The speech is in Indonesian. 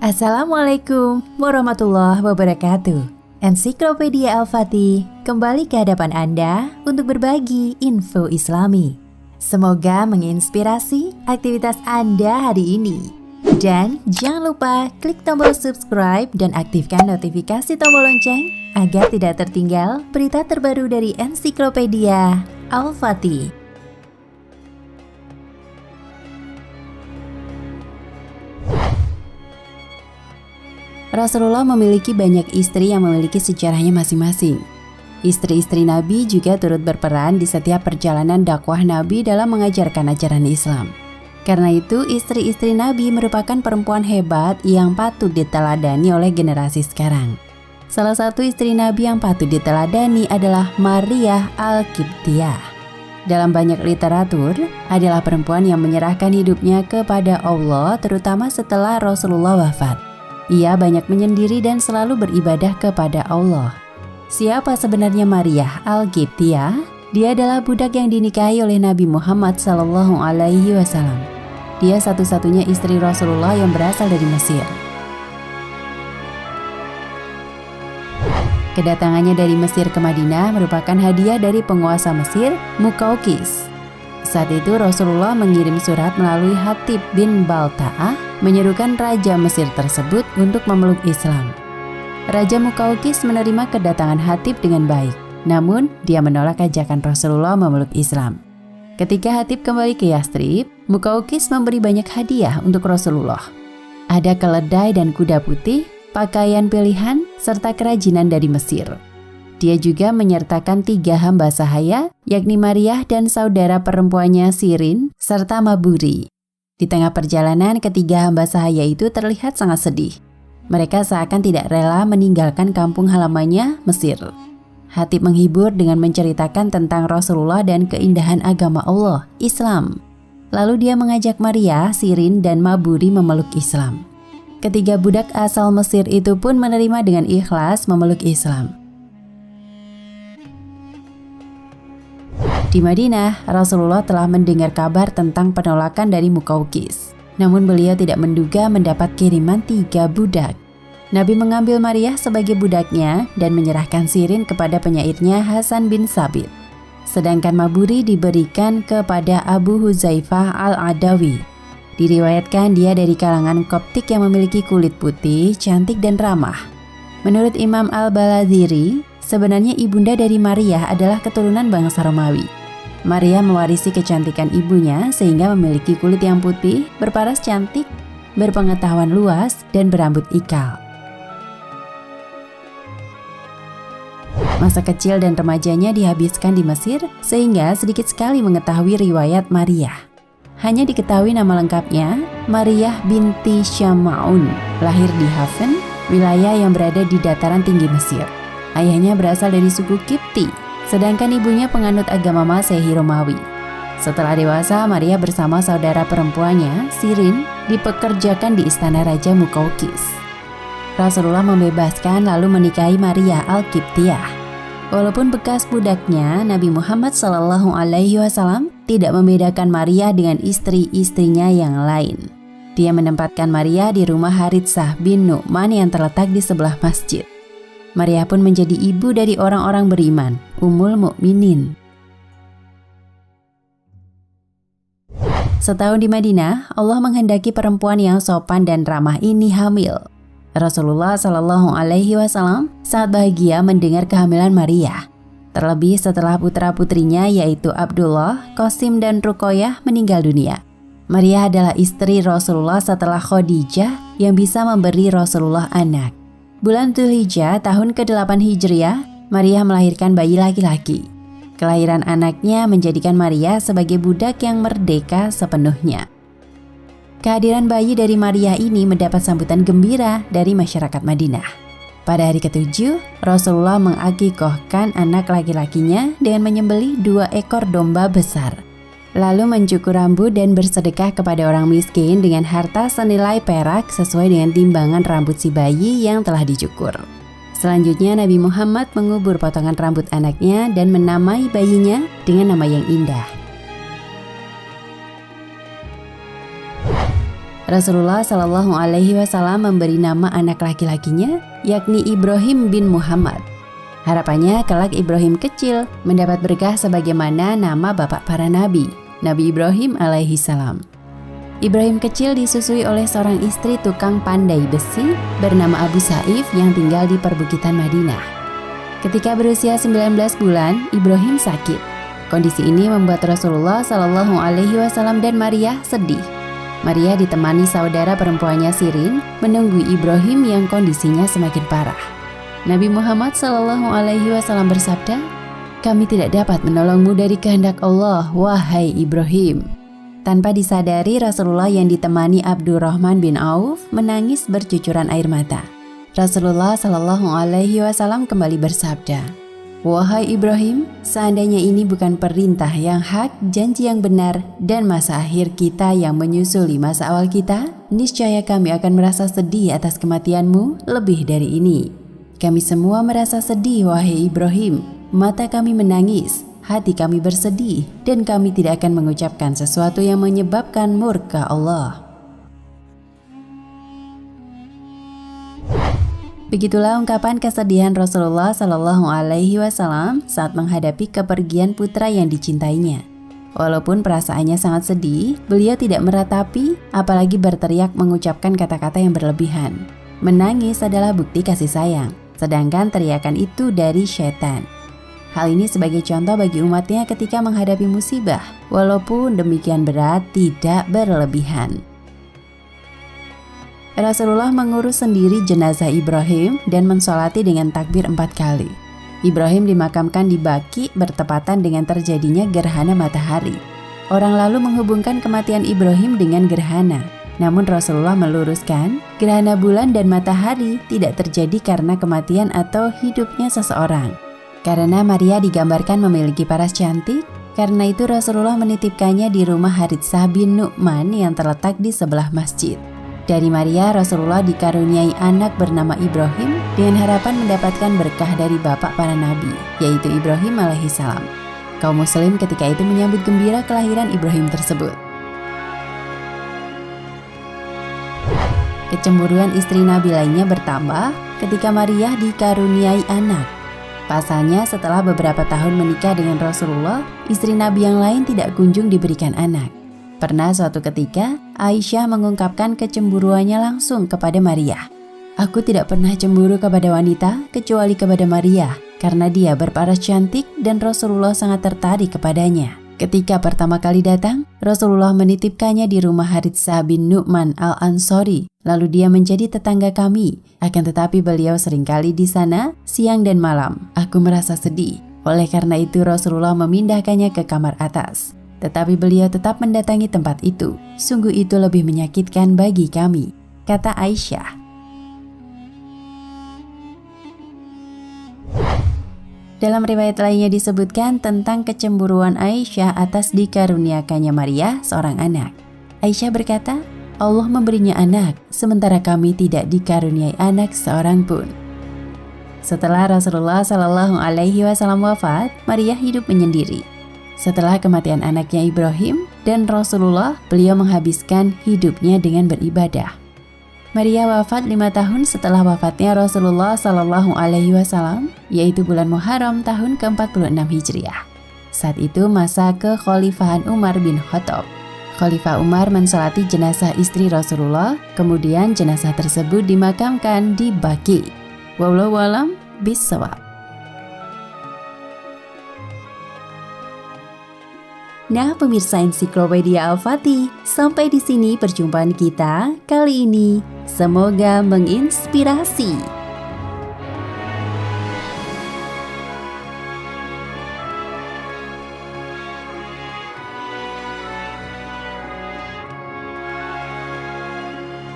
Assalamualaikum warahmatullahi wabarakatuh. Ensiklopedia Al-Fatih kembali ke hadapan Anda untuk berbagi info Islami. Semoga menginspirasi aktivitas Anda hari ini. Dan jangan lupa klik tombol subscribe dan aktifkan notifikasi tombol lonceng agar tidak tertinggal berita terbaru dari Ensiklopedia Al-Fatih. Rasulullah memiliki banyak istri yang memiliki sejarahnya masing-masing. Istri-istri Nabi juga turut berperan di setiap perjalanan dakwah Nabi dalam mengajarkan ajaran Islam. Karena itu, istri-istri Nabi merupakan perempuan hebat yang patut diteladani oleh generasi sekarang. Salah satu istri Nabi yang patut diteladani adalah Maryah Al-Qibtiyah. Dalam banyak literatur, adalah perempuan yang menyerahkan hidupnya kepada Allah terutama setelah Rasulullah wafat. Ia banyak menyendiri dan selalu beribadah kepada Allah. Siapa sebenarnya Maryah Al-Qibtiyah? Dia adalah budak yang dinikahi oleh Nabi Muhammad SAW. Dia satu-satunya istri Rasulullah yang berasal dari Mesir. Kedatangannya dari Mesir ke Madinah merupakan hadiah dari penguasa Mesir, Muqawqis. Saat itu Rasulullah mengirim surat melalui Hatib bin Balta'ah menyerukan Raja Mesir tersebut untuk memeluk Islam. Raja Muqawqis menerima kedatangan Hatib dengan baik, namun dia menolak ajakan Rasulullah memeluk Islam. Ketika Hatib kembali ke Yathrib, Muqawqis memberi banyak hadiah untuk Rasulullah. Ada keledai dan kuda putih, pakaian pilihan, serta kerajinan dari Mesir. Dia juga menyertakan 3 hamba sahaya, yakni Maryah dan saudara perempuannya Sirin, serta Maburi. Di tengah perjalanan, ketiga hamba sahaya itu terlihat sangat sedih. Mereka seakan tidak rela meninggalkan kampung halamannya, Mesir. Hatib menghibur dengan menceritakan tentang Rasulullah dan keindahan agama Allah, Islam. Lalu dia mengajak Maryah, Sirin, dan Maburi memeluk Islam. Ketiga budak asal Mesir itu pun menerima dengan ikhlas memeluk Islam. Di Madinah, Rasulullah telah mendengar kabar tentang penolakan dari Muqawqis. Namun beliau tidak menduga mendapat kiriman 3 budak. Nabi mengambil Maryah sebagai budaknya dan menyerahkan Sirin kepada penyairnya Hasan bin Sabit. Sedangkan Maburi diberikan kepada Abu Huzaifah Al-Adawi. Diriwayatkan dia dari kalangan Koptik yang memiliki kulit putih, cantik dan ramah. Menurut Imam Al-Balaziri, sebenarnya ibunda dari Maryah adalah keturunan bangsa Romawi. Maryah mewarisi kecantikan ibunya sehingga memiliki kulit yang putih, berparas cantik, berpengetahuan luas, dan berambut ikal. Masa kecil dan remajanya dihabiskan di Mesir sehingga sedikit sekali mengetahui riwayat Maryah. Hanya diketahui nama lengkapnya, Maryah binti Syama'un, lahir di Hafen, wilayah yang berada di dataran tinggi Mesir. Ayahnya berasal dari suku Qibti, sedangkan ibunya penganut agama Masehi Romawi. Setelah dewasa, Maryah bersama saudara perempuannya, Sirin, dipekerjakan di istana Raja Muqawqis. Rasulullah membebaskan lalu menikahi Maryah Al-Qibtiyah. Walaupun bekas budaknya, Nabi Muhammad SAW tidak membedakan Maryah dengan istri-istrinya yang lain. Dia menempatkan Maryah di rumah Haritsah bin Nu'man yang terletak di sebelah masjid. Maryah pun menjadi ibu dari orang-orang beriman, Ummul Mukminin. Setahun di Madinah, Allah menghendaki perempuan yang sopan dan ramah ini hamil. Rasulullah SAW sangat bahagia mendengar kehamilan Maryah. Terlebih setelah putra-putrinya yaitu Abdullah, Qasim, dan Ruqayyah meninggal dunia. Maryah adalah istri Rasulullah setelah Khadijah yang bisa memberi Rasulullah anak. Bulan Dzulhijjah tahun ke-8 Hijriah, Maryah melahirkan bayi laki-laki. Kelahiran anaknya menjadikan Maryah sebagai budak yang merdeka sepenuhnya. Kehadiran bayi dari Maryah ini mendapat sambutan gembira dari masyarakat Madinah. Pada hari ke-7, Rasulullah mengakikohkan anak laki-lakinya dengan menyembelih 2 ekor domba besar. Lalu mencukur rambut dan bersedekah kepada orang miskin dengan harta senilai perak sesuai dengan timbangan rambut si bayi yang telah dicukur. Selanjutnya Nabi Muhammad mengubur potongan rambut anaknya dan menamai bayinya dengan nama yang indah. Rasulullah Shallallahu Alaihi Wasallam memberi nama anak laki-lakinya, yakni Ibrahim bin Muhammad. Harapannya kelak Ibrahim kecil mendapat berkah sebagaimana nama bapak para nabi, Nabi Ibrahim alaihi salam. Ibrahim kecil disusui oleh seorang istri tukang pandai besi bernama Abu Saif yang tinggal di perbukitan Madinah. Ketika berusia 19 bulan, Ibrahim sakit. Kondisi ini membuat Rasulullah Shallallahu Alaihi Wasallam dan Maria sedih. Maria ditemani saudara perempuannya Sirin menunggu Ibrahim yang kondisinya semakin parah. Nabi Muhammad Shallallahu Alaihi Wasallam bersabda, "Kami tidak dapat menolongmu dari kehendak Allah, wahai Ibrahim." Tanpa disadari, Rasulullah yang ditemani Abdurrahman bin Auf menangis bercucuran air mata. Rasulullah Shallallahu Alaihi Wasallam kembali bersabda, "Wahai Ibrahim, seandainya ini bukan perintah yang hak, janji yang benar, dan masa akhir kita yang menyusuli masa awal kita, niscaya kami akan merasa sedih atas kematianmu lebih dari ini. Kami semua merasa sedih, wahai Ibrahim. Mata kami menangis, hati kami bersedih, dan kami tidak akan mengucapkan sesuatu yang menyebabkan murka Allah." Begitulah ungkapan kesedihan Rasulullah Shallallahu Alaihi Wasallam saat menghadapi kepergian putra yang dicintainya. Walaupun perasaannya sangat sedih, beliau tidak meratapi, apalagi berteriak mengucapkan kata-kata yang berlebihan. Menangis adalah bukti kasih sayang, sedangkan teriakan itu dari setan. Hal ini sebagai contoh bagi umatnya ketika menghadapi musibah, walaupun demikian berat tidak berlebihan. Rasulullah mengurus sendiri jenazah Ibrahim dan mensolati dengan takbir 4 kali. Ibrahim dimakamkan di Baqi bertepatan dengan terjadinya gerhana matahari. Orang lalu menghubungkan kematian Ibrahim dengan gerhana. Namun Rasulullah meluruskan, gerhana bulan dan matahari tidak terjadi karena kematian atau hidupnya seseorang. Karena Maria digambarkan memiliki paras cantik, karena itu Rasulullah menitipkannya di rumah Haritsah bin Nu'man yang terletak di sebelah masjid. Dari Maria, Rasulullah dikaruniai anak bernama Ibrahim dengan harapan mendapatkan berkah dari bapak para nabi, yaitu Ibrahim alaihissalam. Kaum muslim ketika itu menyambut gembira kelahiran Ibrahim tersebut. Kecemburuan istri Nabi lainnya bertambah ketika Maria dikaruniai anak. Pasalnya setelah beberapa tahun menikah dengan Rasulullah, istri Nabi yang lain tidak kunjung diberikan anak. Pernah suatu ketika, Aisyah mengungkapkan kecemburuannya langsung kepada Maria. "Aku tidak pernah cemburu kepada wanita kecuali kepada Maria, karena dia berparas cantik dan Rasulullah sangat tertarik kepadanya." Ketika pertama kali datang, Rasulullah menitipkannya di rumah Haritsah bin Nu'man al-Ansori, lalu dia menjadi tetangga kami. Akan tetapi beliau seringkali di sana siang dan malam. Aku merasa sedih. Oleh karena itu Rasulullah memindahkannya ke kamar atas. Tetapi beliau tetap mendatangi tempat itu. Sungguh itu lebih menyakitkan bagi kami, kata Aisyah. Dalam riwayat lainnya disebutkan tentang kecemburuan Aisyah atas dikaruniakannya Maria seorang anak. Aisyah berkata, "Allah memberinya anak, sementara kami tidak dikaruniai anak seorang pun." Setelah Rasulullah Shallallahu Alaihi Wasallam wafat, Maria hidup menyendiri. Setelah kematian anaknya Ibrahim dan Rasulullah, beliau menghabiskan hidupnya dengan beribadah. Maria wafat 5 tahun setelah wafatnya Rasulullah Shallallahu Alaihi Wasallam, yaitu bulan Muharram tahun ke-46 Hijriah. Saat itu masa kekhalifahan Umar bin Khattab. Khalifah Umar mensolati jenazah istri Rasulullah, kemudian jenazah tersebut dimakamkan di Baqi. Wallahu a'lam bishawab. Nah, pemirsa Ensiklopedia Al-Fatih, sampai di sini perjumpaan kita kali ini. Semoga menginspirasi.